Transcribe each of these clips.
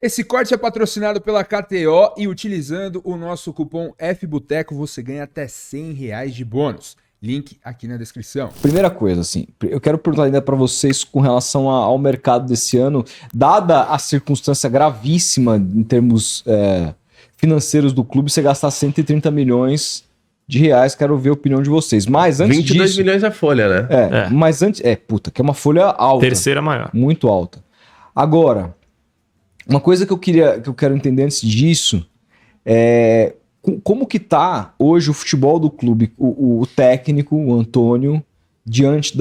Esse corte é patrocinado pela KTO e utilizando o nosso cupom FBOTECO você ganha até R$100 de bônus. Link aqui na descrição. Primeira coisa, assim, eu quero perguntar ainda para vocês com relação ao mercado desse ano, dada a circunstância gravíssima em termos financeiros do clube, você gastar 130 milhões de reais, quero ver a opinião de vocês. Mas antes 22 disso... milhões é folha, né? Mas antes... que é uma folha alta. Terceira maior. Muito alta. Agora, uma coisa que eu quero entender antes disso é como que tá hoje o futebol do clube, o técnico, o Antônio, diante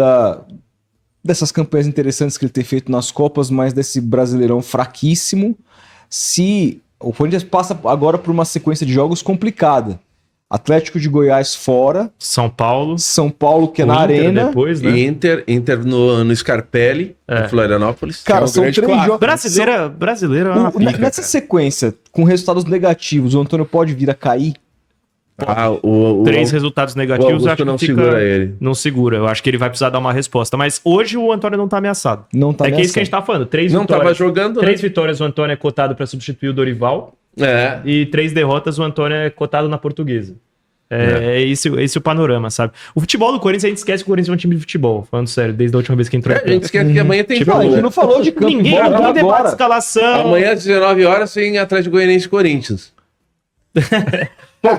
dessas campanhas interessantes que ele tem feito nas Copas, mas desse Brasileirão fraquíssimo, se o Corinthians passa agora por uma sequência de jogos complicada. Atlético de Goiás fora. São Paulo Que é na Arena. Depois, né? Inter no Scarpelli, em Florianópolis. Cara, são 3 jogos. Brasileira é uma pica, nessa sequência, com resultados negativos, o Antônio pode vir a cair? Três resultados negativos, o acho que não segura ele. Não segura. Eu acho que ele vai precisar dar uma resposta. Mas hoje o Antônio não tá ameaçado. Não tá ameaçado. Que é isso que a gente tá falando. Não tava jogando, 3 vitórias o Antônio é cotado para substituir o Dorival. E 3 derrotas o Antônio é cotado na Portuguesa. É esse o panorama, sabe? O futebol do Corinthians, a gente esquece que o Corinthians é um time de futebol. Falando sério, desde a última vez que entrou a gente esquece que amanhã tem jogo. A gente não falou de campo. Ninguém não debate de escalação. Amanhã às 19 horas tem Atlético Goianiense e Corinthians. Pô,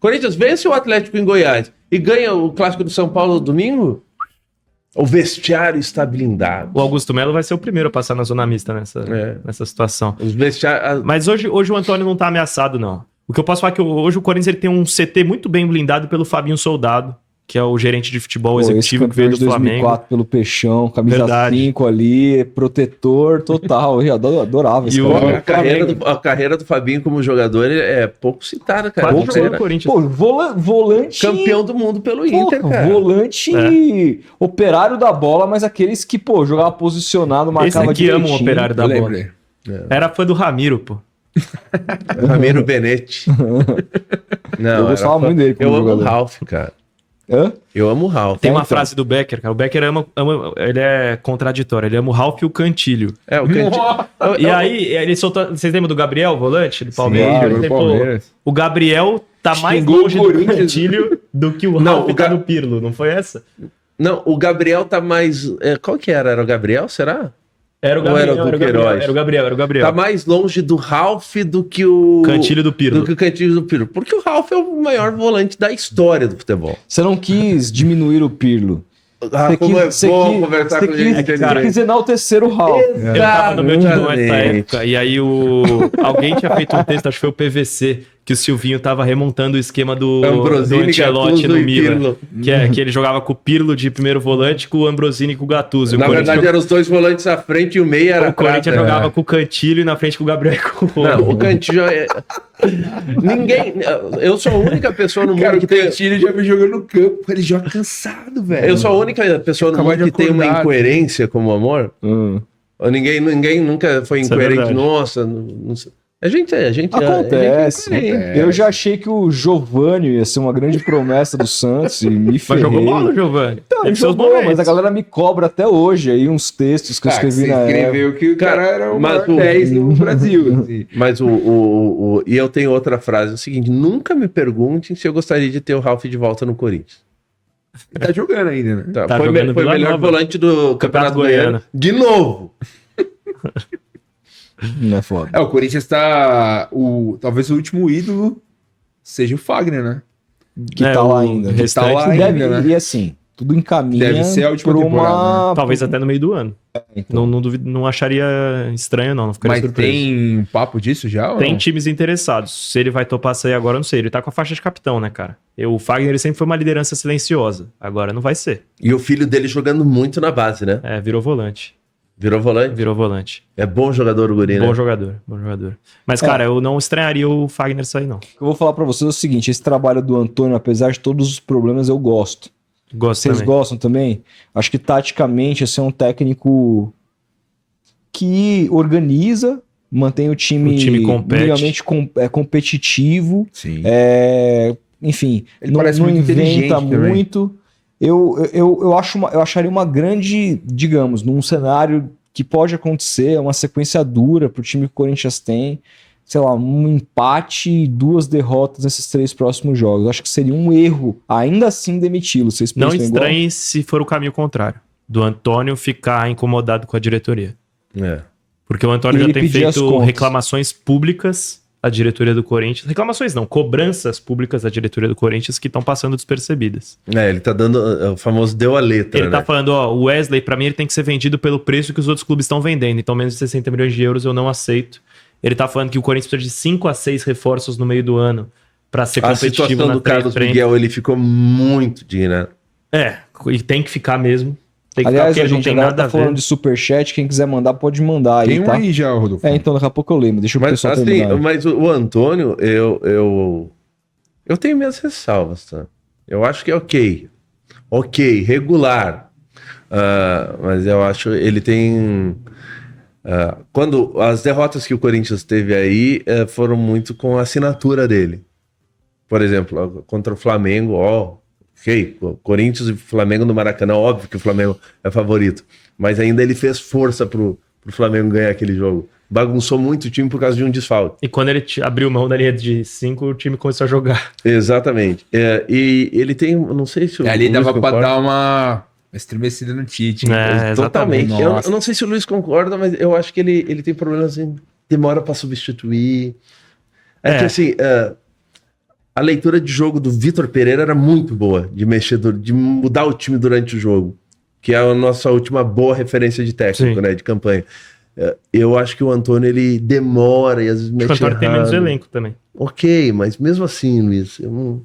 Corinthians vence o Atlético em Goiás e ganha o Clássico do São Paulo no domingo? O vestiário está blindado. O Augusto Melo vai ser o primeiro a passar na zona mista nessa situação. Mas hoje o Antônio não tá ameaçado, não. O que eu posso falar é que hoje o Corinthians ele tem um CT muito bem blindado pelo Fabinho Soldado, que é o gerente de futebol executivo que veio do Flamengo. 2004 pelo Peixão, camisa 5 ali, protetor total. Eu adorava esse cara. A carreira do Fabinho como jogador é pouco citada, cara. Quase jogou no Corinthians. Pô, volante... Campeão do mundo pelo Inter, cara. Volante operário da bola, mas aqueles que, jogava posicionado, marcava direitinho. Esse aqui ama o operário da bola. Era fã do Ramiro, pô. Ramiro Benetti. Não, eu gostava muito dele como jogador. Eu amo o Ralf, cara. Eu amo o Ralf. Tem uma frase do Becker, cara. O Becker ama, ele é contraditório. Ele ama o Ralf e o Cantilho. O Cantilho. E aí, ele soltou. Vocês lembram do Gabriel, volante do Palmeiras? Sim, Palmeiras. O Gabriel tá mais longe do Cantilho do que o Ralf tá do Pirlo. Não foi essa? Não, o Gabriel tá mais. Qual que era? Era o Gabriel, será? Era o Gabriel. Tá mais longe do Ralf do que o Cantilho do Pirlo. Porque o Ralf é o maior volante da história do futebol. Você não quis diminuir o Pirlo. Você conversar com gente. Você quis enaltecer o Ralf. Eu tava no meu time nessa época. E aí alguém tinha feito um texto, acho que foi o PVC, que o Silvinho tava remontando o esquema do Ancelotti no Milan. Que ele jogava com o Pirlo de primeiro volante, com o Ambrosini e com o Gattuso. Na verdade, eram os dois volantes à frente e o meio era o Corinthians jogava com o Cantilho e na frente com o Gabriel e com o Não, o Cantilho Ninguém... Eu sou a única pessoa no mundo que tem... O Cantilho já me jogando no campo. Ele joga cansado, velho. Eu sou a única pessoa no mundo que tem uma incoerência como amor. Ninguém nunca foi incoerente. Nossa, não sei. A gente acontece. Eu já achei que o Giovani ia ser uma grande promessa do Santos e me ferrei. Mas jogou bola, Giovani? Então, ele jogou, mas a galera me cobra até hoje aí uns textos que eu escrevi na época. Você escreveu que o cara era o maior 10 no Brasil. Assim. Mas e eu tenho outra frase, é o seguinte: nunca me perguntem se eu gostaria de ter o Ralf de volta no Corinthians. Tá jogando ainda, né? Foi o melhor volante do Campeonato Goiano. De novo! Não é foda. O Corinthians tá... Talvez o último ídolo seja o Fagner, né? Que tá lá ainda. Tá lá ainda, né? E assim, tudo encaminha. Deve ser a última temporada, né? Talvez até no meio do ano. Então. Não acharia estranho, não ficaria surpreso. Mas tem papo disso já? Tem times interessados. Se ele vai topar sair agora, eu não sei. Ele tá com a faixa de capitão, né, cara? O Fagner ele sempre foi uma liderança silenciosa. Agora não vai ser. E o filho dele jogando muito na base, né? Virou volante. Virou volante? Virou volante. É bom jogador o guri, né? Bom jogador. Mas, cara, eu não estranharia o Fagner sair, não. O que eu vou falar pra vocês é o seguinte: esse trabalho do Antônio, apesar de todos os problemas, eu gosto. Vocês gostam também? Acho que taticamente esse é um técnico que organiza, mantém o time minimamente competitivo. Sim. Enfim, ele não inventa muito. Eu acharia uma grande, digamos, num cenário que pode acontecer, é uma sequência dura pro time que o Corinthians tem, sei lá, um empate e 2 derrotas nesses 3 próximos jogos. Eu acho que seria um erro, ainda assim, demiti-lo. Vocês Não pensam estranhe igual? se for o caminho contrário, do Antônio ficar incomodado com a diretoria. Porque o Antônio Ele já tem pedir as feito contas. reclamações públicas à diretoria do Corinthians. Reclamações não, cobranças públicas à diretoria do Corinthians que estão passando despercebidas. Ele tá dando o famoso deu a letra, Ele tá falando, ó, o Wesley, pra mim, ele tem que ser vendido pelo preço que os outros clubes estão vendendo. Então, menos de 60 milhões de euros eu não aceito. Ele tá falando que o Corinthians precisa de 5 a 6 reforços no meio do ano pra ser A competitivo situação na do Carlos frente. Miguel, ele ficou muito indignado. E tem que ficar mesmo. Tem que Aliás, ficar a porque não gente tem agora nada tá a falando ver. de superchat, quem quiser mandar pode mandar aí, Tem um tá? aí já, Rodolfo. Então daqui a pouco eu lembro, deixa o Mas pessoal assim, terminar. mas o Antônio, eu tenho minhas ressalvas, tá? Eu acho que é ok, regular. Mas eu acho ele tem... quando as derrotas que o Corinthians teve aí foram muito com a assinatura dele. Por exemplo, contra o Flamengo, ok, Corinthians e Flamengo no Maracanã, óbvio que o Flamengo é favorito, mas ainda ele fez força pro Flamengo ganhar aquele jogo. Bagunçou muito o time por causa de um desfalque. E quando ele abriu mão da linha de 5, o time começou a jogar. Exatamente. E ele tem, não sei se o Ali Luiz dava pra concorda. dar uma estremecida no Tite. Totalmente. exatamente. Eu não sei se o Luiz concorda, mas eu acho que ele tem problemas assim, demora pra substituir. Que assim, a leitura de jogo do Vitor Pereira era muito boa, de mudar o time durante o jogo, que é a nossa última boa referência de técnico, Sim. né, de campanha. Eu acho que o Antônio, ele demora e às vezes O mexe Antônio tem menos errado. elenco também. Ok, mas mesmo assim, Luiz, eu não...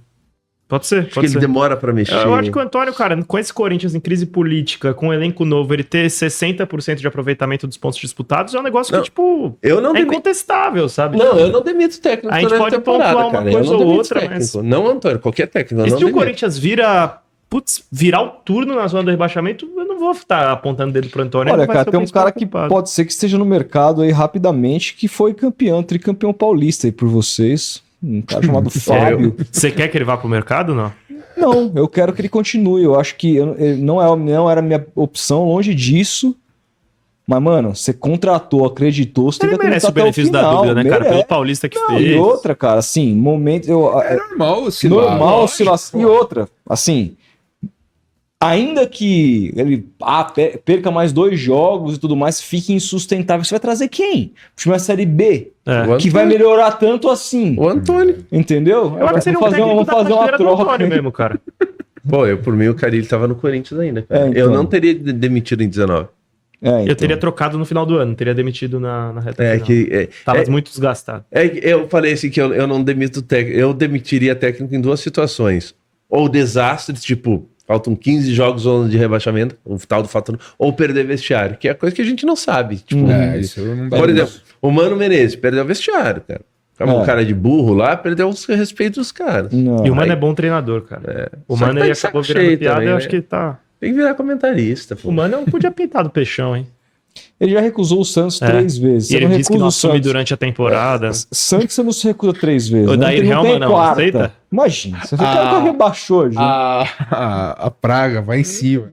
Pode ser, acho que pode ele ser. demora pra mexer. Eu acho que o Antônio, cara, com esse Corinthians em crise política, com um elenco novo, ele ter 60% de aproveitamento dos pontos disputados é um negócio Não, que, tipo, eu não é demi- incontestável, sabe? Não, eu não demito o técnico. A gente durante pode temporada, pontuar uma cara. Eu coisa não ou demito outra, técnico. mas- Não, Antônio, qualquer técnico. Eu E não se o demito. Corinthians virar o turno na zona do rebaixamento, eu não vou estar apontando dedo pro Antônio. Olha, ele vai cara, ser o tem um principal cara que culpado. pode ser que esteja no mercado aí rapidamente, que foi tricampeão paulista aí por vocês. Um cara chamado Fábio. Você quer que ele vá pro mercado ou não? Não, eu quero que ele continue. Eu acho que não era a minha opção, longe disso. Mas, mano, você contratou, acreditou, você tem Ele que merece acreditar o até benefício da final, dúvida, né, cara? merece. Pelo Paulista que Não, fez. e outra, cara, assim, momento... É normal oscilar. normal lógico, oscilação. E pô. outra, assim, ainda que ele perca mais 2 jogos e tudo mais, fique insustentável, você vai trazer quem? O time da Série B, É. que vai melhorar tanto assim, O Antônio. entendeu? Eu acho que seria um técnico da prateleira do Antônio mesmo, cara. Pô, por mim, o Carille tava no Corinthians ainda. Cara. Então. Eu não teria demitido em 19. Então. Eu teria trocado no final do ano, teria demitido na reta final. Tava muito desgastado. Eu falei assim que eu não demito técnico. Eu demitiria técnico em 2 situações. Ou desastres, tipo, faltam 15 jogos zona de rebaixamento, o tal do fator, ou perder vestiário, que é coisa que a gente não sabe. Tipo, Isso não dá por pra- exemplo, o Mano Menezes perdeu o vestiário, cara. Tava um cara de burro lá, perdeu o respeito dos caras. Não. E o Mano Aí- é bom treinador, cara. O Só que Mano tá ele de saco acabou virando cheio piada também, eu né? acho que tá... Tem que virar comentarista, pô. O Mano não podia pintar do peixão, hein? Ele já recusou o Santos 3 vezes. E ele não disse que recusa não o assume Santos. durante a temporada. Santos você não se recusa 3 vezes. O né? Dair Não tem Helman não quarta. aceita? Imagina, você cara rebaixou, gente. A praga vai em cima.